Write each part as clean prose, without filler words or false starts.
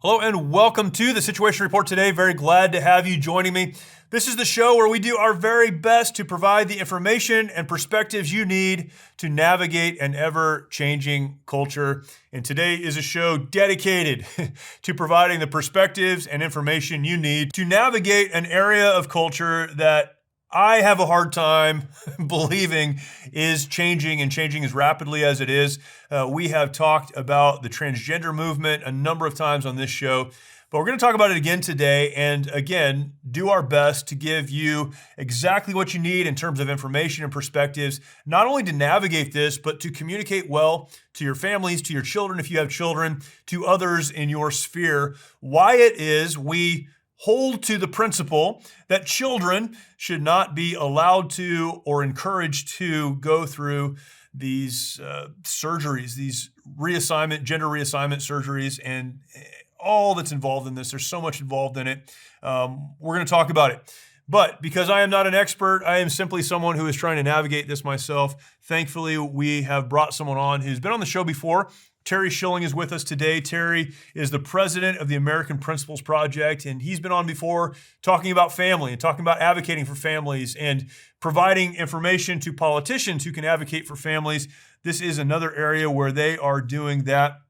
Hello and welcome to the Situation Report today. Very glad to have you joining me. This is the show where we do our very best to provide the information and perspectives you need to navigate an ever-changing culture. And today is a show dedicated to providing the perspectives and information you need to navigate an area of culture that I have a hard time believing is changing and changing as rapidly as it is. We have talked about the transgender movement a number of times on this show, but we're going to talk about it again today and again, do our best to give you exactly what you need in terms of information and perspectives, not only to navigate this, but to communicate well to your families, to your children, if you have children, to others in your sphere, why it is we hold to the principle that children should not be allowed to or encouraged to go through these surgeries, these gender reassignment surgeries, and all that's involved in this. There's so much involved in it. We're going to talk about it. But because I am not an expert, I am simply someone who is trying to navigate this myself. Thankfully, we have brought someone on who's been on the show before. Terry Schilling is with us today. Terry is the president of the American Principles Project, and he's been on before talking about family and talking about advocating for families and providing information to politicians who can advocate for families. This is another area where they are doing that.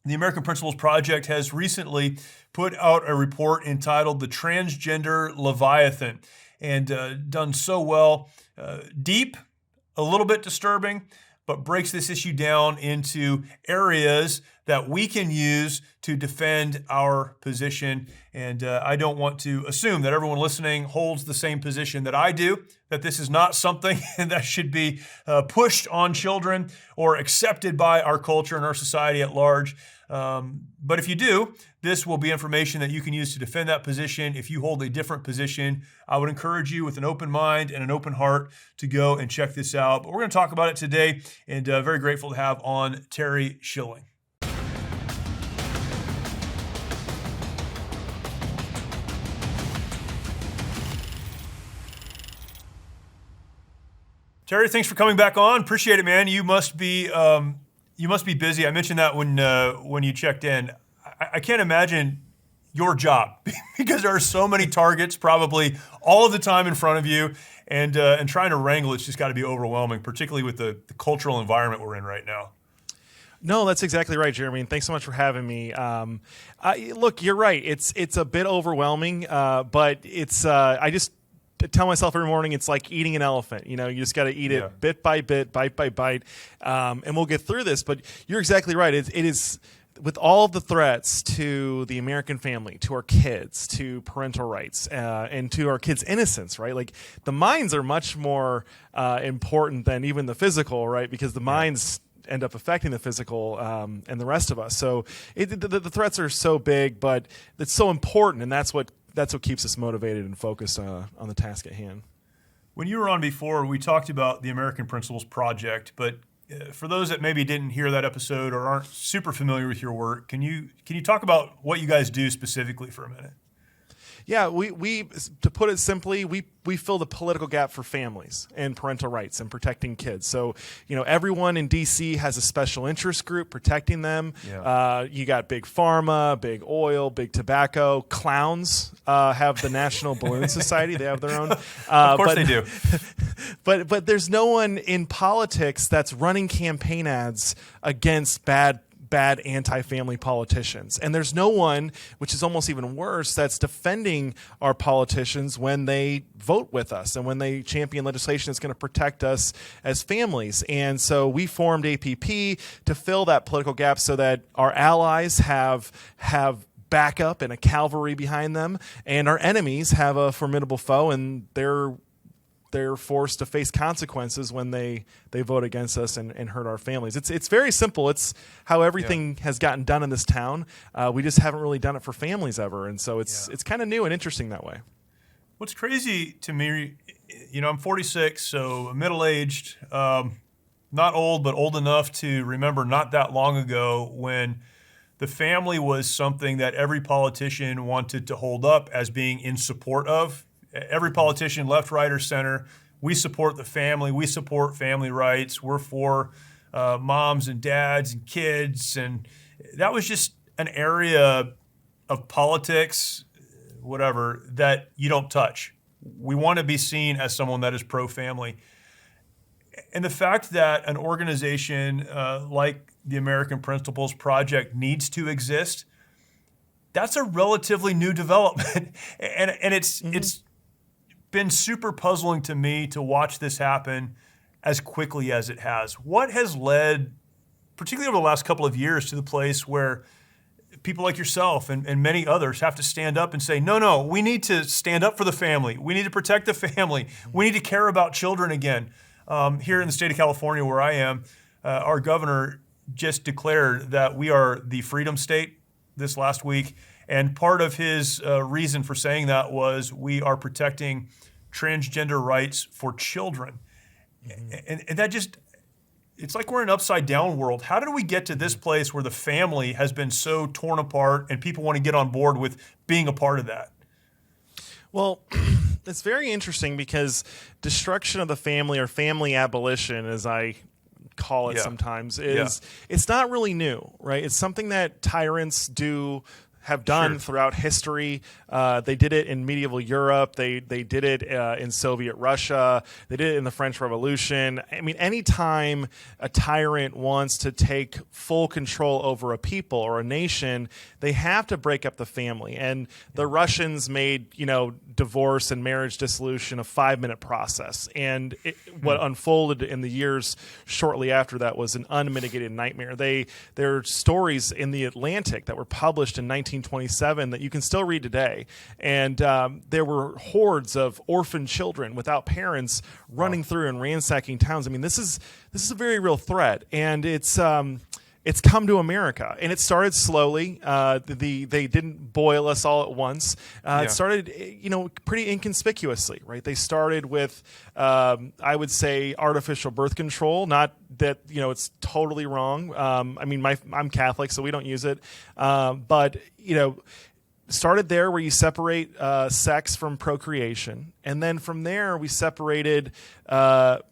The American Principles Project has recently put out a report entitled The Transgender Leviathan and done so well, deep, a little bit disturbing, but breaks this issue down into areas that we can use to defend our position. And I don't want to assume that everyone listening holds the same position that I do, that this is not something that should be pushed on children or accepted by our culture and our society at large. But if you do, this will be information that you can use to defend that position. If you hold a different position, I would encourage you with an open mind and an open heart to go and check this out. But we're going to talk about it today, and very grateful to have on Terry Schilling. Terry, thanks for coming back on. Appreciate it, man. You must be busy. I mentioned that when you checked in. I can't imagine your job because there are so many targets probably all of the time in front of you, and trying to wrangle it's just got to be overwhelming, particularly with the cultural environment we're in right now. No, that's exactly right, Jeremy. And thanks so much for having me. Look, you're right. It's a bit overwhelming, but it's I just tell myself every morning it's like eating an elephant. You know, you just got to eat it bit by bit, bite by bite, and we'll get through this. But you're exactly right. It is with all of the threats to the American family, to our kids, to parental rights, and to our kids' innocence, right? Like the minds are much more important than even the physical, right? Because the minds end up affecting the physical and the rest of us. So the threats are so big, but it's so important, and that's what keeps us motivated and focused on the task at hand. When you were on before, we talked about the American Principles Project, but for those that maybe didn't hear that episode or aren't super familiar with your work, can you talk about what you guys do specifically for a minute? Yeah, we to put it simply, we fill the political gap for families and parental rights and protecting kids. So, you know, everyone in D.C. has a special interest group protecting them. Yeah. You got big pharma, big oil, big tobacco. Clowns have the National Balloon Society. They have their own. Of course they do. But there's no one in politics that's running campaign ads against bad anti-family politicians. And there's no one, which is almost even worse, that's defending our politicians when they vote with us and when they champion legislation that's going to protect us as families. And so we formed APP to fill that political gap so that our allies have backup and a cavalry behind them, and our enemies have a formidable foe, and they're forced to face consequences when they vote against us and hurt our families. It's very simple. It's how everything has gotten done in this town. We just haven't really done it for families ever, and so it's kind of new and interesting that way. What's crazy to me, you know, I'm 46, so middle-aged, not old, but old enough to remember not that long ago when the family was something that every politician wanted to hold up as being in support of. Every politician, left, right, or center, we support the family. We support family rights. We're for moms and dads and kids. And that was just an area of politics, whatever, that you don't touch. We want to be seen as someone that is pro-family. And the fact that an organization like the American Principles Project needs to exist, that's a relatively new development. and it's been super puzzling to me to watch this happen as quickly as it has. What has led, particularly over the last couple of years, to the place where people like yourself and many others have to stand up and say, no, we need to stand up for the family. We need to protect the family. We need to care about children again. Here in the state of California, where I am, our governor just declared that we are the freedom state this last week. And part of his reason for saying that was we are protecting transgender rights for children. And that just, it's like we're in an upside down world. How did we get to this place where the family has been so torn apart and people want to get on board with being a part of that? Well, it's very interesting because destruction of the family, or family abolition, as I call it sometimes, it's not really new, right? It's something that tyrants have done throughout history. They did it in medieval Europe. They did it in Soviet Russia. They did it in the French Revolution. I mean, anytime a tyrant wants to take full control over a people or a nation, they have to break up the family. And the Russians made, divorce and marriage dissolution a 5-minute process. And what unfolded in the years shortly after that was an unmitigated nightmare. There are stories in the Atlantic that were published in 1927 that you can still read today. And there were hordes of orphan children without parents running through and ransacking towns. I mean, this is a very real threat, and it's come to America, and it started slowly. They didn't boil us all at once. It started, pretty inconspicuously, right? They started with, I would say, artificial birth control. Not that it's totally wrong. I'm Catholic, so we don't use it. But started there, where you separate sex from procreation, and then from there we separated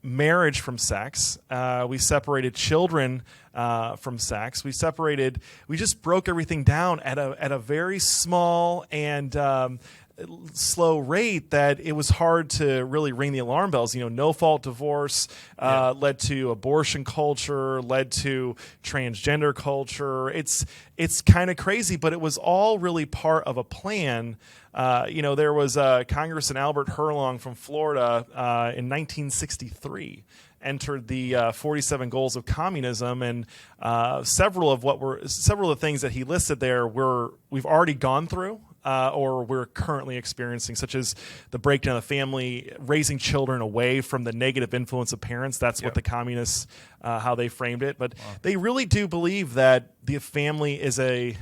marriage from sex. We separated children from sex. We just broke everything down at a very small and slow rate that it was hard to really ring the alarm bells. No-fault divorce led to abortion culture, led to transgender culture. It's kind of crazy, but it was all really part of a plan. There was Congressman Albert Herlong from Florida in 1963 entered the 47 goals of communism, and several of the things that he listed there we've already gone through. Or we're currently experiencing, such as the breakdown of the family, raising children away from the negative influence of parents. That's what the communists, how they framed it. But they really do believe that the family is a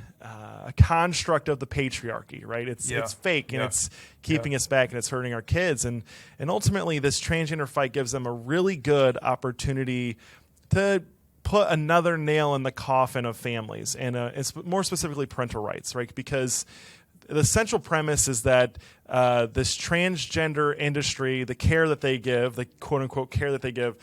construct of the patriarchy, right? It's fake, and it's keeping us back, and it's hurting our kids. And ultimately, this transgender fight gives them a really good opportunity to put another nail in the coffin of families, and it's more specifically parental rights, right? Because the central premise is that this transgender industry, the care that they give, the quote-unquote care that they give,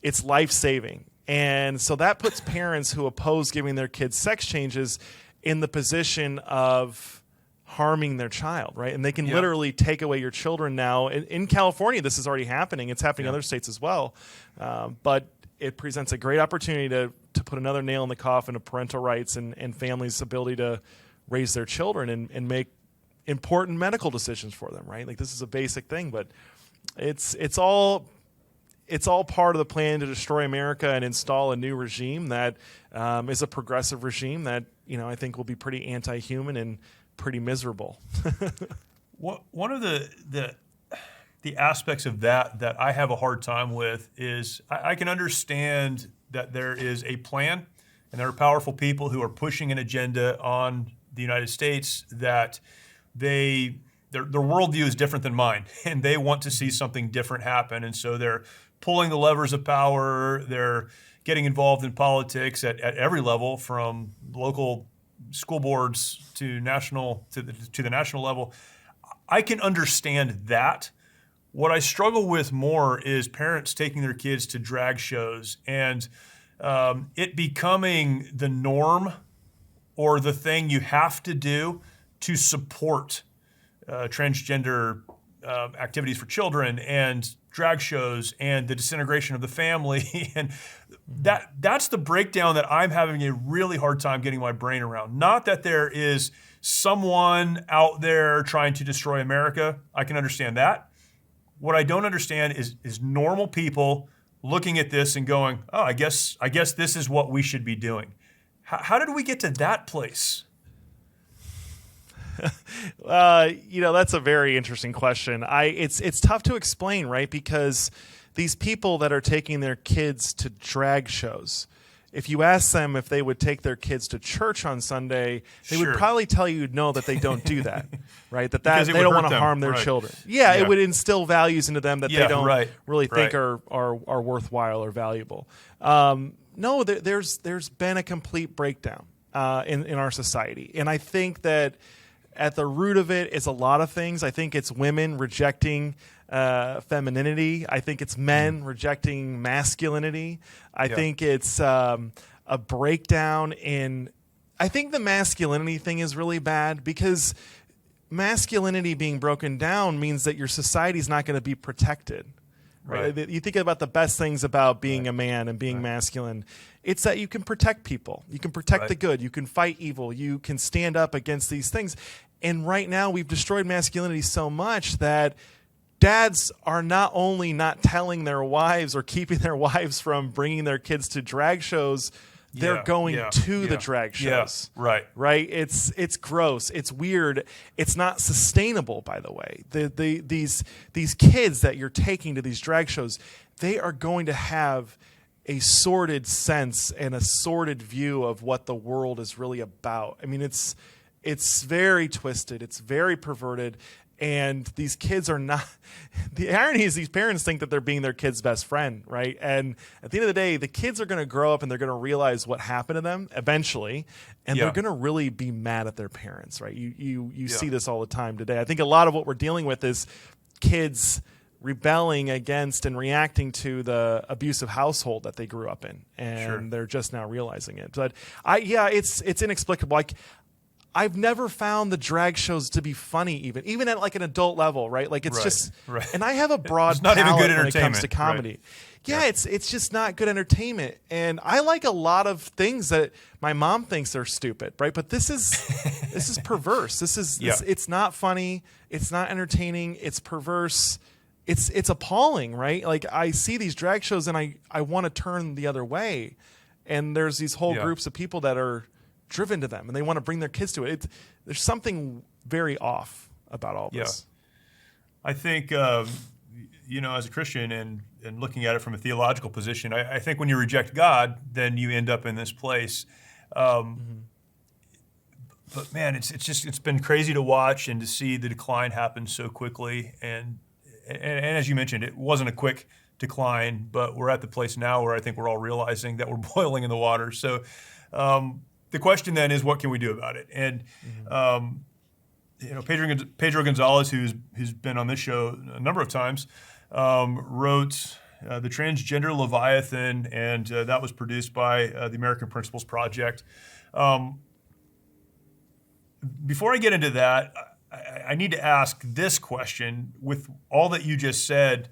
it's life-saving. And so that puts parents who oppose giving their kids sex changes in the position of harming their child, right? And they can literally take away your children now. In California, this is already happening. It's happening in other states as well. But it presents a great opportunity to put another nail in the coffin of parental rights and families' ability to raise their children and make important medical decisions for them, right? Like, this is a basic thing, but it's all part of the plan to destroy America and install a new regime that is a progressive regime that I think will be pretty anti-human and pretty miserable. One of the aspects of that I have a hard time with is I can understand that there is a plan and there are powerful people who are pushing an agenda on the United States that their worldview is different than mine, and they want to see something different happen. And so they're pulling the levers of power. They're getting involved in politics at every level, from local school boards to national to the national level. I can understand that. What I struggle with more is parents taking their kids to drag shows and it becoming the norm or the thing you have to do to support transgender activities for children and drag shows and the disintegration of the family. And that's the breakdown that I'm having a really hard time getting my brain around. Not that there is someone out there trying to destroy America. I can understand that. What I don't understand is normal people looking at this and going, oh, I guess this is what we should be doing. How did we get to that place? That's a very interesting question. It's tough to explain, right? Because these people that are taking their kids to drag shows, if you ask them if they would take their kids to church on Sunday, they would probably tell you no, that they don't do that, right? That they don't want to harm their children. Yeah, it would instill values into them that they don't really think are worthwhile or valuable. No, there's been a complete breakdown in our society, and I think that at the root of it is a lot of things. I think it's women rejecting femininity. I think it's men rejecting masculinity. I think it's a breakdown in... I think the masculinity thing is really bad because masculinity being broken down means that your society's not going to be protected. Right? You think about the best things about being a man and being masculine. It's that you can protect people. You can protect the good. You can fight evil. You can stand up against these things. And right now we've destroyed masculinity so much that dads are not only not telling their wives or keeping their wives from bringing their kids to drag shows, they're going to the drag shows. Yeah, right. It's gross. It's weird. It's not sustainable, by the way. These kids that you're taking to these drag shows, they are going to have a sordid sense and a sordid view of what the world is really about. I mean, it's very twisted. It's very perverted. And these kids are not... The irony is these parents think that they're being their kid's best friend, right? And at the end of the day, the kids are going to grow up and they're going to realize what happened to them eventually, and they're going to really be mad at their parents, right? You see this all the time today. I think a lot of what we're dealing with is kids rebelling against and reacting to the abusive household that they grew up in, and they're just now realizing it. But it's inexplicable. I've never found the drag shows to be funny, even at like an adult level, right? Like it's just, and I have a broad palette when it comes to comedy. It's just not good entertainment, and I like a lot of things that my mom thinks are stupid, right? But this is perverse. It's not funny. It's not entertaining. It's perverse. It's appalling, right? Like I see these drag shows and I want to turn the other way, and there's these whole groups of people that are driven to them and they want to bring their kids to it. There's something very off about all this. I think, as a Christian and looking at it from a theological position, I think when you reject God, then you end up in this place. But man, it's been crazy to watch and to see the decline happen so quickly. And as you mentioned, it wasn't a quick decline, but we're at the place now where I think we're all realizing that we're boiling in the water. So, the question then is, what can we do about it? And Pedro Gonzalez, who's been on this show a number of times, wrote the Transgender Leviathan, and that was produced by the American Principles Project. Before I get into that, I need to ask this question: with all that you just said,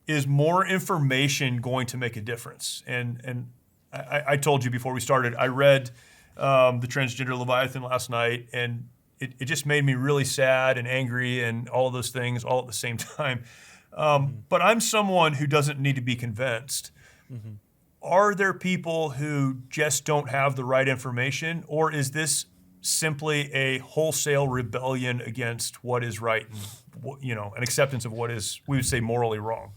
is more information going to make a difference? And I told you before we started, I read the Transgender Leviathan last night, and it just made me really sad and angry and all of those things all at the same time. But I'm someone who doesn't need to be convinced. Are there people who just don't have the right information, or is this simply a wholesale rebellion against what is right and an acceptance of what is, we would say, morally wrong?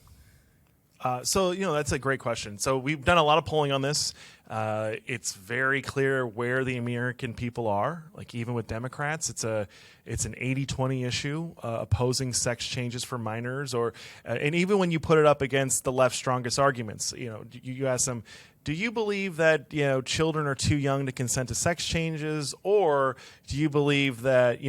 So that's a great question. So we've done a lot of polling on this. It's very clear where the American people are. Like even with Democrats, it's an 80-20 issue opposing sex changes for minors, and even when you put it up against the left's strongest arguments, you ask them, do you believe that children are too young to consent to sex changes, or do you believe that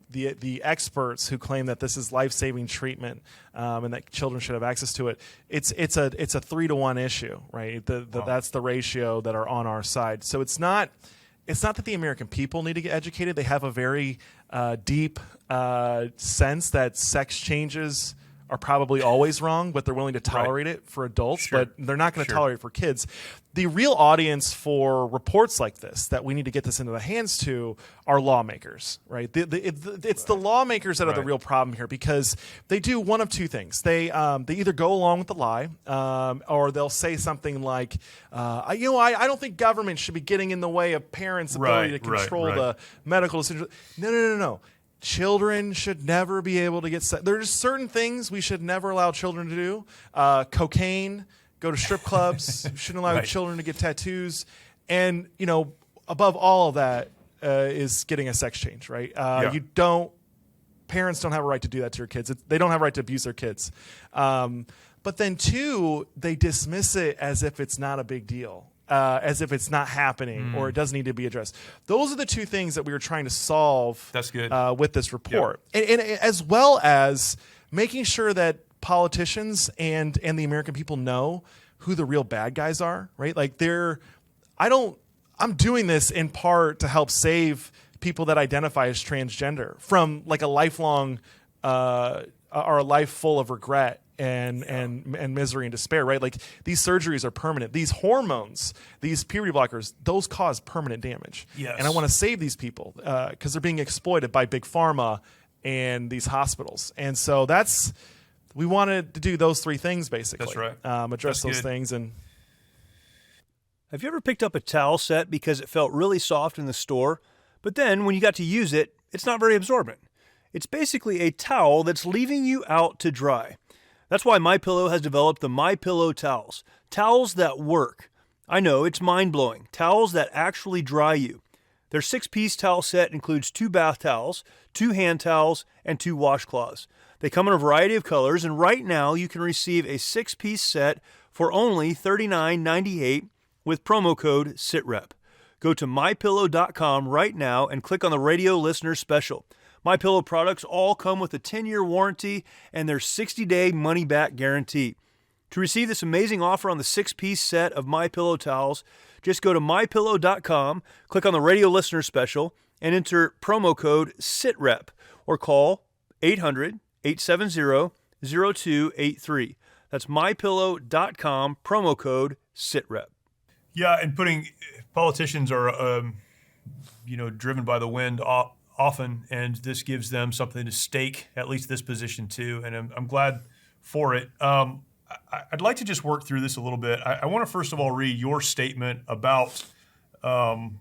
the experts who claim that this is life-saving treatment and that children should have access to it, it's a 3-to-1 issue, right? That's the ratio that are on our side. So it's not it's not that the American people need to get educated. They have a very deep sense that sex changes are probably always wrong, but they're willing to tolerate it for adults, but they're not going to tolerate it for kids. The real audience for reports like this that we need to get this into the hands to are lawmakers, right? It's the lawmakers that are the real problem here, because they do one of two things. They either go along with the lie, or they'll say something like, I don't think government should be getting in the way of parents' ability to control the medical decisions. No. Children should never be able to get there's certain things we should never allow children to do. Cocaine, go to strip clubs, shouldn't allow children to get tattoos. And, above all of that is getting a sex change, right? Parents don't have a right to do that to your kids. They don't have a right to abuse their kids. But then two, they dismiss it as if it's not a big deal. As if it's not happening or it doesn't need to be addressed. Those are the two things that we were trying to solve. That's good. With this report. Yep. And as well as making sure that politicians and the American people know who the real bad guys are, right? Like I'm doing this in part to help save people that identify as transgender from like a lifelong or a life full of regret and misery and despair, right? Like these surgeries are permanent. These hormones, these puberty blockers, those cause permanent damage. Yes. And I want to save these people because they're being exploited by big pharma and these hospitals. And so we wanted to do those three things basically. That's right. Address those things. And have you ever picked up a towel set because it felt really soft in the store, but then when you got to use it, it's not very absorbent? It's basically a towel that's leaving you out to dry. That's why MyPillow has developed the MyPillow towels. Towels that work. I know, it's mind-blowing. Towels that actually dry you. Their 6-piece towel set includes 2 bath towels, 2 hand towels, and 2 washcloths. They come in a variety of colors, and right now you can receive a 6-piece set for only $39.98 with promo code SITREP. Go to MyPillow.com right now and click on the radio listener special. MyPillow products all come with a 10-year warranty and their 60-day money-back guarantee. To receive this amazing offer on the 6-piece set of MyPillow towels, just go to MyPillow.com, click on the radio listener special, and enter promo code SITREP or call 800-870-0283. That's MyPillow.com, promo code SITREP. Yeah, and politicians are, driven by the wind often, and this gives them something to stake, at least this position too, and I'm glad for it. I'd like to just work through this a little bit. I want to first of all read your statement about the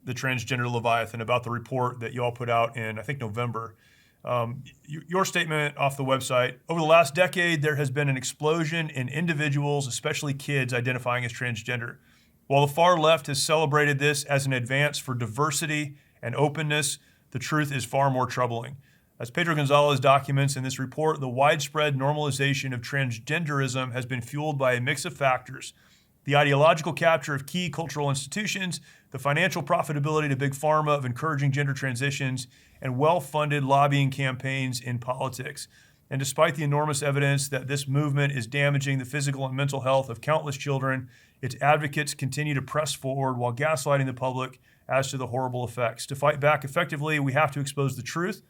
Transgender Leviathan, about the report that you all put out in, I think, November. Your statement off the website: over the last decade, there has been an explosion in individuals, especially kids, identifying as transgender. While the far left has celebrated this as an advance for diversity and openness, the truth is far more troubling. As Pedro Gonzalez documents in this report, the widespread normalization of transgenderism has been fueled by a mix of factors: the ideological capture of key cultural institutions, the financial profitability to big pharma of encouraging gender transitions, and well-funded lobbying campaigns in politics. And despite the enormous evidence that this movement is damaging the physical and mental health of countless children, its advocates continue to press forward while gaslighting the public as to the horrible effects. To fight back effectively, we have to expose the truth.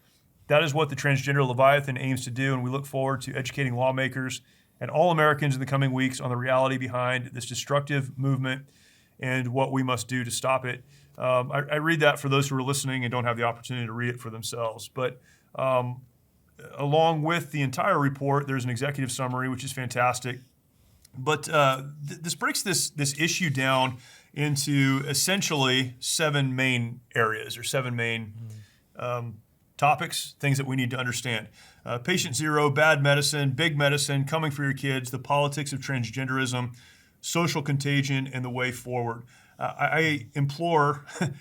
That is what the Transgender Leviathan aims to do, and we look forward to educating lawmakers and all Americans in the coming weeks on the reality behind this destructive movement and what we must do to stop it. I read that for those who are listening and don't have the opportunity to read it for themselves. But along with the entire report, there's an executive summary, which is fantastic. But this breaks this issue down into essentially 7 main areas, or 7 main topics, things that we need to understand. Patient zero, bad medicine, big medicine, coming for your kids, the politics of transgenderism, social contagion, and the way forward. I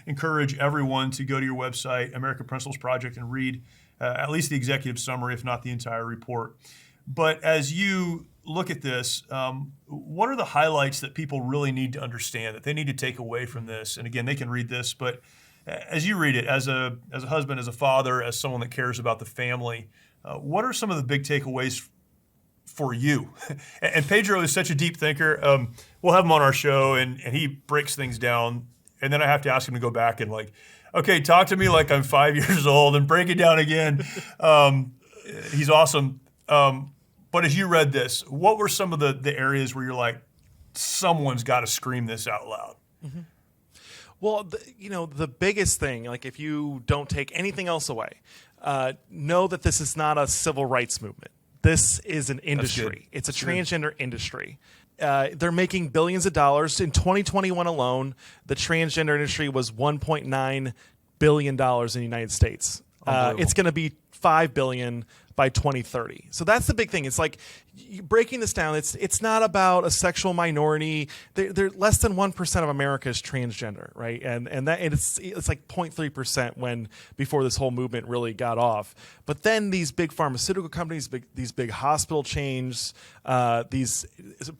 encourage everyone to go to your website, American Principles Project, and read at least the executive summary, if not the entire report. But as you look at this, what are the highlights that people really need to understand, that they need to take away from this? And again, they can read this, but as you read it, as a husband, as a father, as someone that cares about the family, what are some of the big takeaways for you? And Pedro is such a deep thinker. We'll have him on our show, and he breaks things down and then I have to ask him to go back and like, okay, talk to me like I'm 5 years old and break it down again. He's awesome. But as you read this, what were some of the areas where you're like, someone's got to scream this out loud? Mm-hmm. Well, the biggest thing, like if you don't take anything else away, know that this is not a civil rights movement. This is an industry. It's a transgender industry. They're making billions of dollars. In 2021 alone, the transgender industry was $1.9 billion in the United States. It's going to be $5 billion by 2030. So that's the big thing. It's like breaking this down. It's not about a sexual minority. They're less than 1% of America is transgender, right? And it's like 0.3% when before this whole movement really got off. But then these big pharmaceutical companies, these big hospital chains, these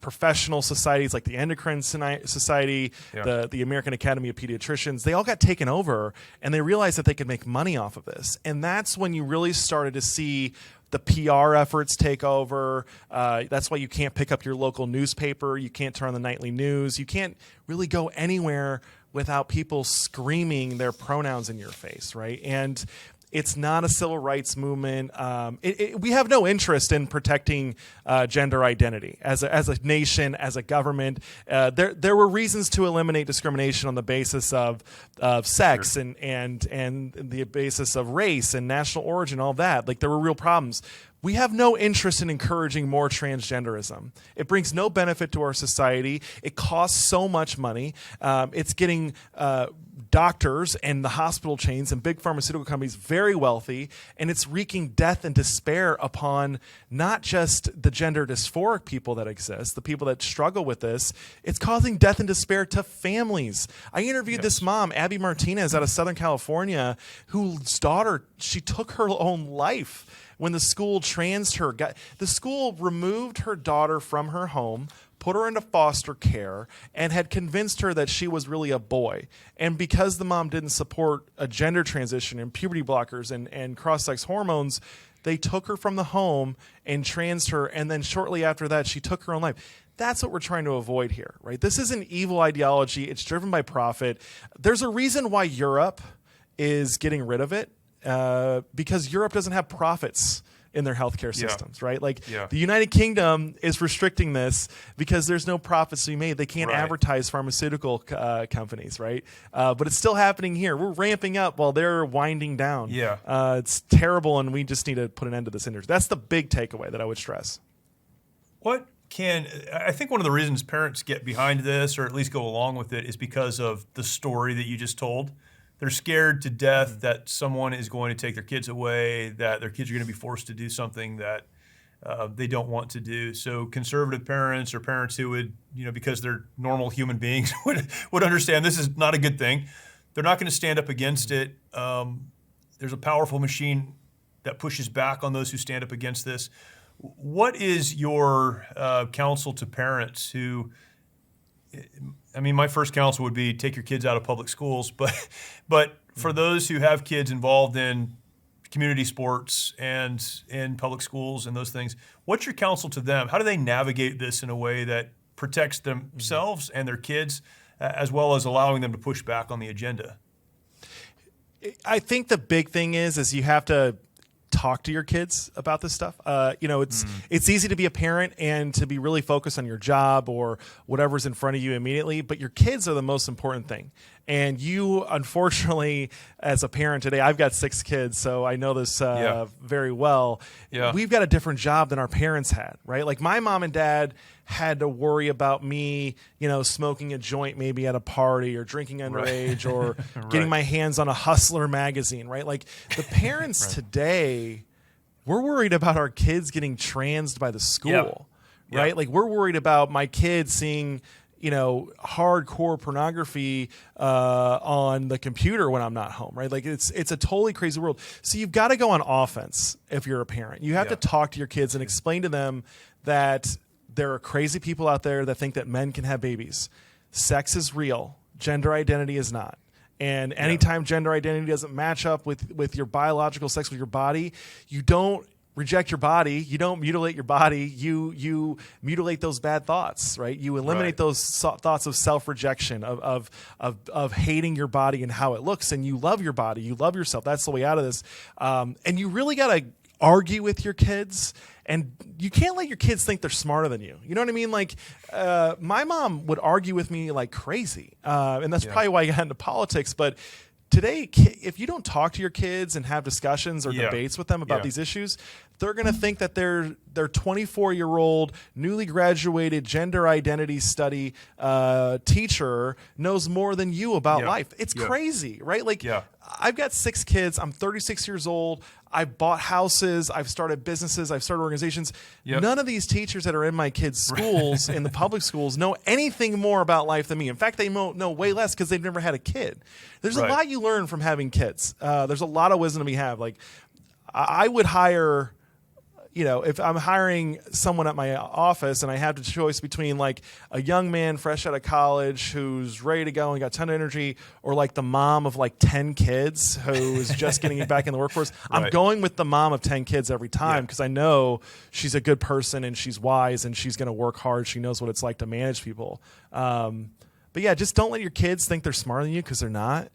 professional societies like the Endocrine Society, the American Academy of Pediatricians, they all got taken over, and they realized that they could make money off of this. And that's when you really started to see the PR efforts take over. That's why you can't pick up your local newspaper. You can't turn on the nightly news. You can't really go anywhere without people screaming their pronouns in your face, right? And it's not a civil rights movement. We have no interest in protecting gender identity as a nation, as a government. There were reasons to eliminate discrimination on the basis of sex and the basis of race and national origin, all that. Like there were real problems. We have no interest in encouraging more transgenderism. It brings no benefit to our society. It costs so much money. It's getting doctors and the hospital chains and big pharmaceutical companies very wealthy, and it's wreaking death and despair upon not just the gender dysphoric people that exist, the people that struggle with this. It's causing death and despair to families. I interviewed this mom, Abby Martinez, out of Southern California, whose daughter, she took her own life when the school transed her. The school removed her daughter from her home, put her into foster care, and had convinced her that she was really a boy. And because the mom didn't support a gender transition and puberty blockers and cross-sex hormones, they took her from the home and transed her, and then shortly after that, she took her own life. That's what we're trying to avoid here, right? This is an evil ideology. It's driven by profit. There's a reason why Europe is getting rid of it, because Europe doesn't have profits in their healthcare systems, right? Like the United Kingdom is restricting this because there's no profits to be made. They can't advertise pharmaceutical companies, right? But it's still happening here. We're ramping up while they're winding down. It's terrible, and we just need to put an end to this industry. That's the big takeaway that I would stress. I think one of the reasons parents get behind this, or at least go along with it, is because of the story that you just told. They're scared to death that someone is going to take their kids away, that their kids are going to be forced to do something that they don't want to do. So conservative parents, or parents who would, because they're normal human beings, would understand this is not a good thing. They're not going to stand up against it. There's a powerful machine that pushes back on those who stand up against this. What is your counsel to parents who... I mean, my first counsel would be take your kids out of public schools, but for those who have kids involved in community sports and in public schools and those things, what's your counsel to them? How do they navigate this in a way that protects themselves and their kids, as well as allowing them to push back on the agenda? I think the big thing is you have to talk to your kids about this stuff. It's easy to be a parent and to be really focused on your job or whatever's in front of you immediately, but your kids are the most important thing. And you, unfortunately, as a parent today, I've got 6 kids, so I know this very well. We've got a different job than our parents had, right? Like my mom and dad had to worry about me, smoking a joint maybe at a party, or drinking underage, or getting my hands on a Hustler magazine, right? Like the parents today, we're worried about our kids getting transed by the school, right? Like we're worried about my kids seeing, hardcore pornography on the computer when I'm not home, right? Like it's a totally crazy world. So you've got to go on offense if you're a parent. You have to talk to your kids and explain to them that there are crazy people out there that think that men can have babies. Sex is real. Gender identity is not. And anytime gender identity doesn't match up with your biological sex, with your body, you don't reject your body. You don't mutilate your body. You mutilate those bad thoughts, right? You eliminate those thoughts of self-rejection, of hating your body and how it looks, and you love your body. You love yourself. That's the way out of this. And you really got to argue with your kids, and you can't let your kids think they're smarter than you. You know what I mean? Like, my mom would argue with me like crazy, and that's probably why I got into politics. But today, if you don't talk to your kids and have discussions or debates with them about these issues, they're going to think that their 24-year-old newly graduated gender identity study teacher knows more than you about life. It's crazy, right? Like, I've got 6 kids. I'm 36 years old. I've bought houses. I've started businesses. I've started organizations. None of these teachers that are in my kids' schools, in the public schools, know anything more about life than me. In fact, they know way less because they've never had a kid. There's a lot you learn from having kids. There's a lot of wisdom we have. Like, I would hire, if I'm hiring someone at my office and I have the choice between like a young man fresh out of college who's ready to go and got a ton of energy, or like the mom of like 10 kids who's just getting back in the workforce, I'm going with the mom of 10 kids every time because I know she's a good person and she's wise and she's going to work hard. She knows what it's like to manage people. But yeah, just don't let your kids think they're smarter than you because they're not.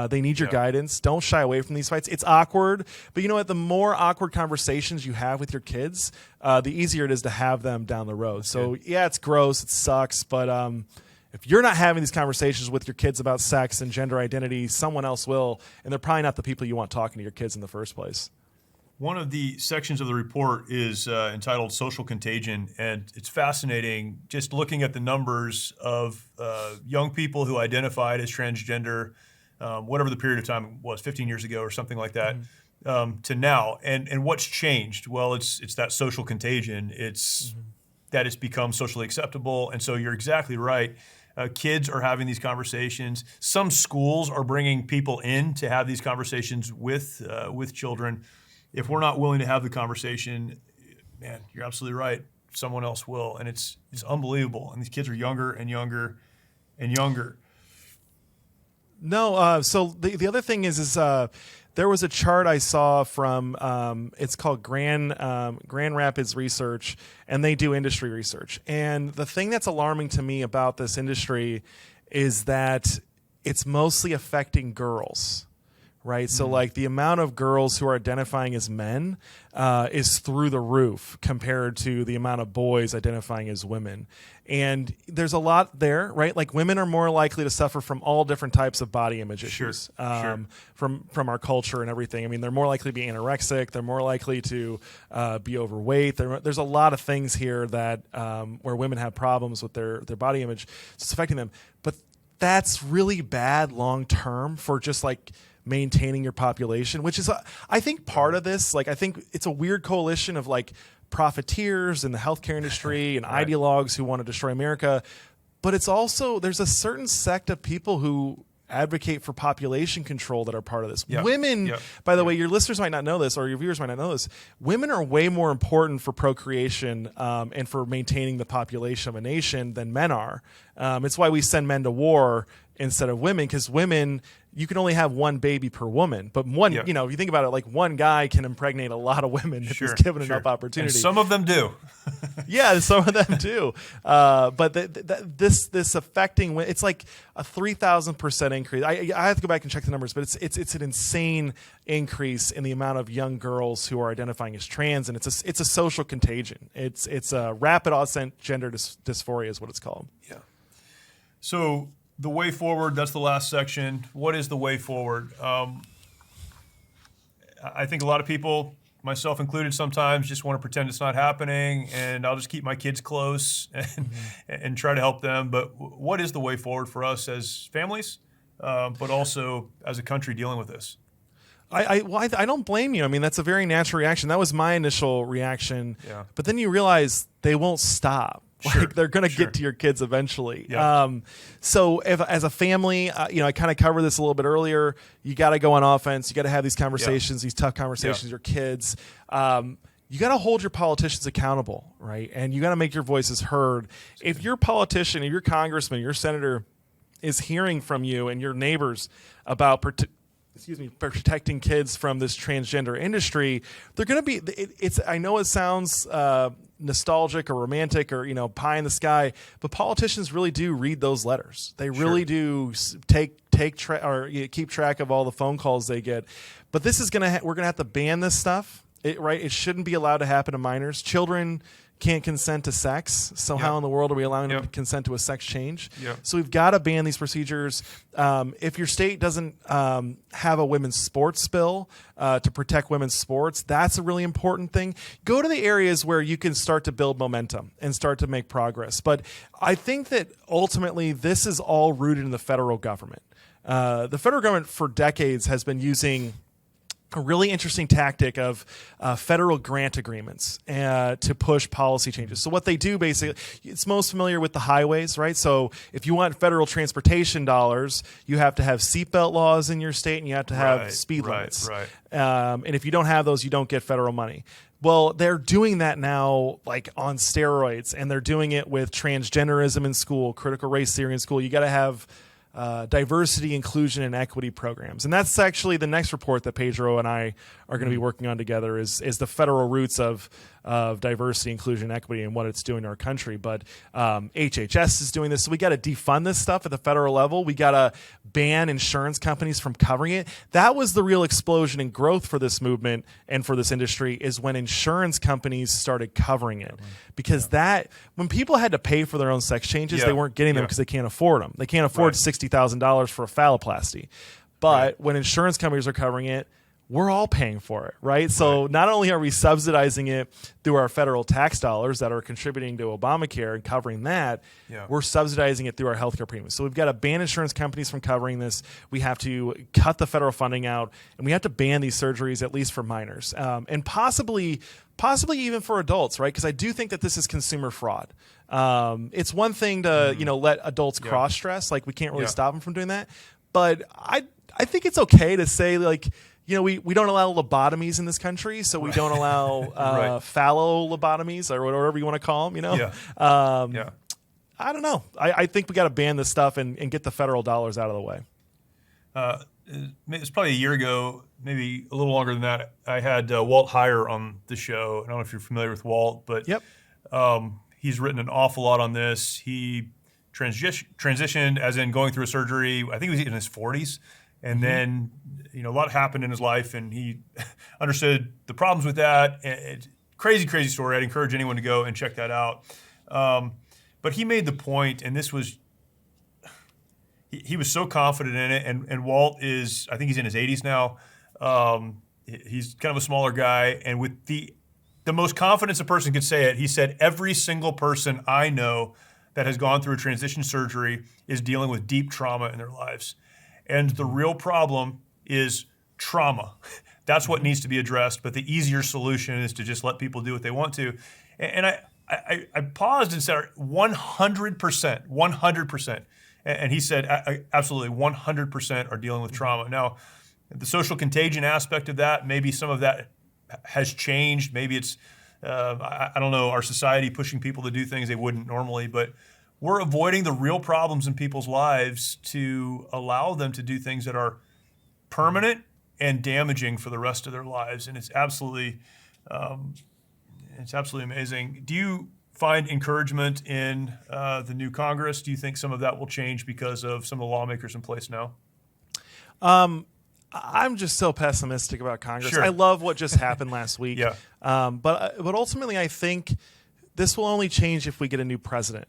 They need your guidance. Don't shy away from these fights. It's awkward, but you know what? The more awkward conversations you have with your kids, the easier it is to have them down the road. So yeah, it's gross. It sucks. But if you're not having these conversations with your kids about sex and gender identity, someone else will, and they're probably not the people you want talking to your kids in the first place. One of the sections of the report is entitled Social Contagion, and it's fascinating just looking at the numbers of young people who identified as transgender, whatever the period of time was, 15 years ago or something like that, to now. And what's changed? Well, it's that social contagion. It's that it's become socially acceptable. And so you're exactly right. Kids are having these conversations. Some schools are bringing people in to have these conversations with children. If we're not willing to have the conversation, man, you're absolutely right. Someone else will. And it's unbelievable. And these kids are younger and younger and younger. No, so the other thing is there was a chart I saw from it's called Grand Rapids Research, and they do industry research. And the thing that's alarming to me about this industry is that it's mostly affecting girls. Right. So like the amount of girls who are identifying as men is through the roof compared to the amount of boys identifying as women. And there's a lot there, right? Like women are more likely to suffer from all different types of body image issues from our culture and everything. I mean, they're more likely to be anorexic. They're more likely to be overweight. There's a lot of things here that where women have problems with their body image. So it's affecting them. But that's really bad long term for just like maintaining your population, which is, I think, part of this. Like, I think it's a weird coalition of like profiteers in the healthcare industry and ideologues who want to destroy America. But it's also, there's a certain sect of people who advocate for population control that are part of this. Women, by the way, your listeners might not know this, or your viewers might not know this. Women are way more important for procreation and for maintaining the population of a nation than men are. It's why we send men to war instead of women, because women, you can only have one baby per woman. But one, if you think about it, like one guy can impregnate a lot of women if he's given enough opportunity. And some of them do. Yeah, some of them do. But this affecting, it's like a 3,000% increase. I have to go back and check the numbers, but it's an insane increase in the amount of young girls who are identifying as trans, and it's a social contagion. It's a rapid onset gender dysphoria is what it's called. Yeah. So the way forward, that's the last section. What is the way forward? I think a lot of people, myself included, sometimes just want to pretend it's not happening, and I'll just keep my kids close and try to help them. But what is the way forward for us as families, but also as a country dealing with this? I don't blame you. I mean, that's a very natural reaction. That was my initial reaction. Yeah. But then you realize they won't stop. Like they're going to get to your kids eventually. Yeah. So as a family, I kind of covered this a little bit earlier. You got to go on offense. You got to have these conversations, these tough conversations with your kids. You got to hold your politicians accountable, right? And you got to make your voices heard. If your politician, if your congressman, your senator is hearing from you and your neighbors about protecting kids from this transgender industry, they're going to be. I know it sounds nostalgic or romantic or pie in the sky, but politicians really do read those letters. They really do keep track of all the phone calls they get. But this is we're gonna have to ban this stuff, right? It shouldn't be allowed to happen to minors. Children can't consent to sex, so how in the world are we allowing them to consent to a sex change? So we've got to ban these procedures. If your state doesn't have a women's sports bill to protect women's sports, that's a really important thing. Go to the areas where you can start to build momentum and start to make progress. But I think that ultimately this is all rooted in the federal government. The federal government for decades has been using a really interesting tactic of federal grant agreements to push policy changes. So what they do basically, it's most familiar with the highways, right? So if you want federal transportation dollars, you have to have seatbelt laws in your state and you have to have speed limits. And if you don't have those, you don't get federal money. Well, they're doing that now like on steroids, and they're doing it with transgenderism in school, critical race theory in school. You got to have diversity, inclusion, and equity programs. And that's actually the next report that Pedro and I are going to be working on together is the federal roots of diversity, inclusion, equity, and what it's doing to our country. But HHS is doing this. So we got to defund this stuff at the federal level. We got to ban insurance companies from covering it. That was the real explosion in growth for this movement and for this industry, is when insurance companies started covering it. Because when people had to pay for their own sex changes, they weren't getting them because they can't afford them. They can't afford $60,000 for a phalloplasty. But when insurance companies are covering it, we're all paying for it, right? So not only are we subsidizing it through our federal tax dollars that are contributing to Obamacare and covering that, we're subsidizing it through our healthcare premiums. So we've got to ban insurance companies from covering this. We have to cut the federal funding out, and we have to ban these surgeries, at least for minors, and possibly even for adults, right? Because I do think that this is consumer fraud. It's one thing to let adults cross-dress, like we can't really stop them from doing that, but I think it's okay to say like, we don't allow lobotomies in this country, so we don't allow fallow lobotomies or whatever you want to call them. I don't know. I think we got to ban this stuff and get the federal dollars out of the way. It's probably a year ago, maybe a little longer than that. I had Walt Heyer on the show. I don't know if you're familiar with Walt, but he's written an awful lot on this. He transitioned, as in going through a surgery. I think he was in his 40s. And then, a lot happened in his life, and he understood the problems with that. It's crazy, crazy story. I'd encourage anyone to go and check that out. But he made the point, and this was, he was so confident in it. And Walt is, I think he's in his 80s now. He's kind of a smaller guy. And with the most confidence a person could say it, he said, every single person I know that has gone through a transition surgery is dealing with deep trauma in their lives. And the real problem is trauma. That's what needs to be addressed. But the easier solution is to just let people do what they want to. And I paused and said, 100%, 100%. And he said, absolutely, 100% are dealing with trauma. Now, the social contagion aspect of that, maybe some of that has changed. Maybe it's, I don't know, our society pushing people to do things they wouldn't normally. But we're avoiding the real problems in people's lives to allow them to do things that are permanent and damaging for the rest of their lives. And it's absolutely amazing. Do you find encouragement in the new Congress? Do you think some of that will change because of some of the lawmakers in place now? I'm just so pessimistic about Congress. Sure. I love what just happened last week. But ultimately, I think this will only change if we get a new president.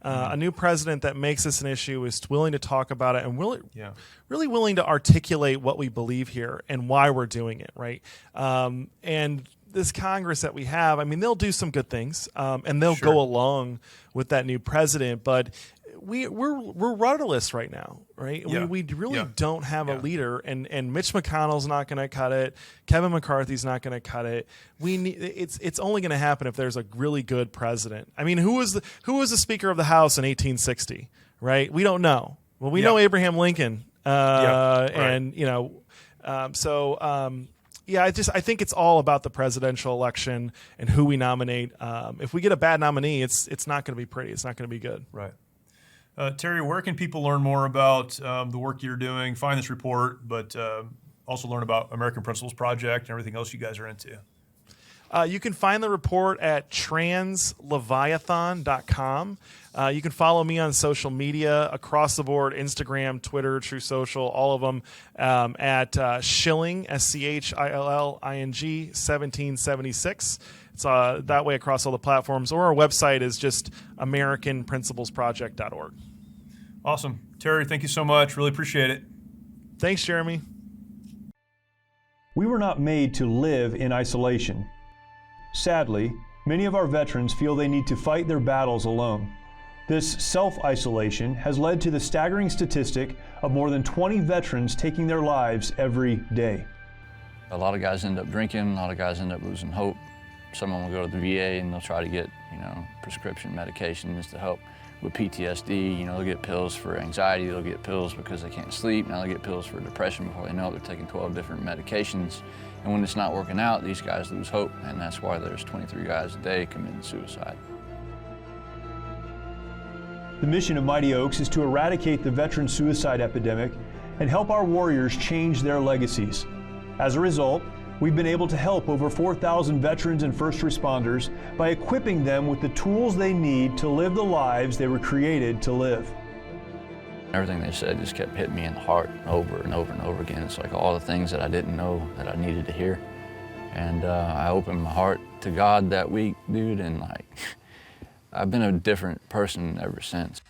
A new president that makes this an issue, is willing to talk about it, and really willing to articulate what we believe here and why we're doing it, right? And this Congress that we have, I mean, they'll do some good things, and they'll go along with that new president, but we're rudderless right now, right? We really don't have a leader, and Mitch McConnell's not going to cut it. Kevin McCarthy's not going to cut it. It's only going to happen if there's a really good president. I mean, who was the Speaker of the House in 1860, right? We don't know. Well, we know Abraham Lincoln, and I think it's all about the presidential election and who we nominate. If we get a bad nominee, it's not going to be pretty. It's not going to be good. Right. Terry, where can people learn more about the work you're doing? Find this report, but also learn about American Principles Project and everything else you guys are into? You can find the report at transleviathan.com. You can follow me on social media across the board, Instagram, Twitter, True Social, all of them, at Schilling, SCHILLING 1776. It's that way across all the platforms, or our website is just AmericanPrinciplesProject.org. Awesome. Terry, thank you so much. Really appreciate it. Thanks, Jeremy. We were not made to live in isolation. Sadly, many of our veterans feel they need to fight their battles alone. This self-isolation has led to the staggering statistic of more than 20 veterans taking their lives every day. A lot of guys end up drinking, a lot of guys end up losing hope. Some of them will go to the VA and they'll try to get, prescription medications to help with PTSD. They'll get pills for anxiety, they'll get pills because they can't sleep, now they'll get pills for depression. Before they know it, they're taking 12 different medications. And when it's not working out, these guys lose hope, and that's why there's 23 guys a day committing suicide. The mission of Mighty Oaks is to eradicate the veteran suicide epidemic and help our warriors change their legacies. As a result, we've been able to help over 4,000 veterans and first responders by equipping them with the tools they need to live the lives they were created to live. Everything they said just kept hitting me in the heart over and over and over again. It's like all the things that I didn't know that I needed to hear. And I opened my heart to God that week, dude, and I've been a different person ever since.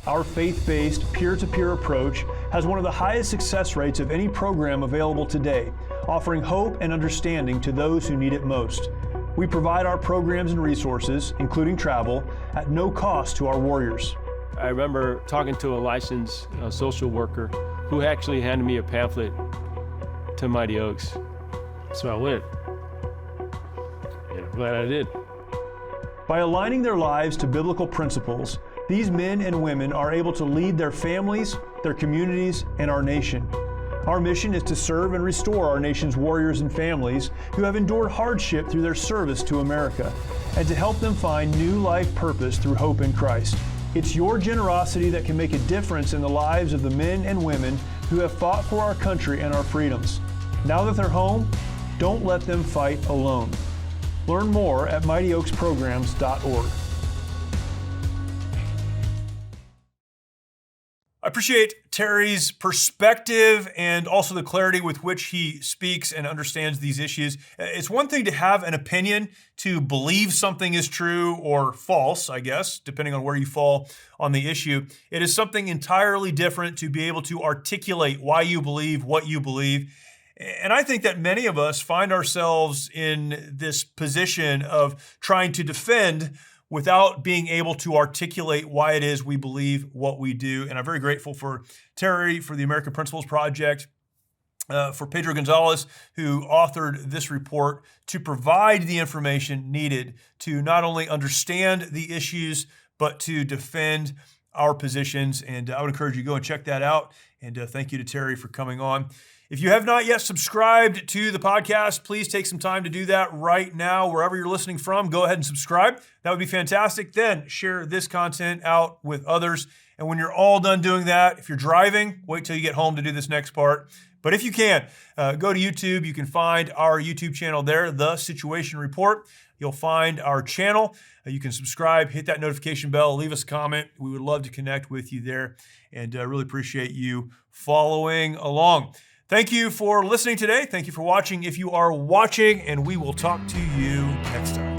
Our faith-based, peer-to-peer approach has one of the highest success rates of any program available today, offering hope and understanding to those who need it most. We provide our programs and resources, including travel, at no cost to our warriors. I remember talking to a licensed social worker who actually handed me a pamphlet to Mighty Oaks. So I went, and I'm glad I did. By aligning their lives to biblical principles, these men and women are able to lead their families, their communities, and our nation. Our mission is to serve and restore our nation's warriors and families who have endured hardship through their service to America, and to help them find new life purpose through hope in Christ. It's your generosity that can make a difference in the lives of the men and women who have fought for our country and our freedoms. Now that they're home, don't let them fight alone. Learn more at mightyoaksprograms.org. I appreciate Terry's perspective and also the clarity with which he speaks and understands these issues. It's one thing to have an opinion, to believe something is true or false, I guess, depending on where you fall on the issue. It is something entirely different to be able to articulate why you believe what you believe. And I think that many of us find ourselves in this position of trying to defend without being able to articulate why it is we believe what we do. And I'm very grateful for Terry, for the American Principles Project, for Pedro Gonzalez, who authored this report to provide the information needed to not only understand the issues, but to defend our positions. And I would encourage you to go and check that out. And thank you to Terry for coming on. If you have not yet subscribed to the podcast, please take some time to do that right now. Wherever you're listening from, go ahead and subscribe. That would be fantastic. Then share this content out with others. And when you're all done doing that, if you're driving, wait till you get home to do this next part. But if you can, go to YouTube. You can find our YouTube channel there, The Situation Report. You'll find our channel. You can subscribe, hit that notification bell, leave us a comment. We would love to connect with you there, and really appreciate you following along. Thank you for listening today. Thank you for watching if you are watching, and we will talk to you next time.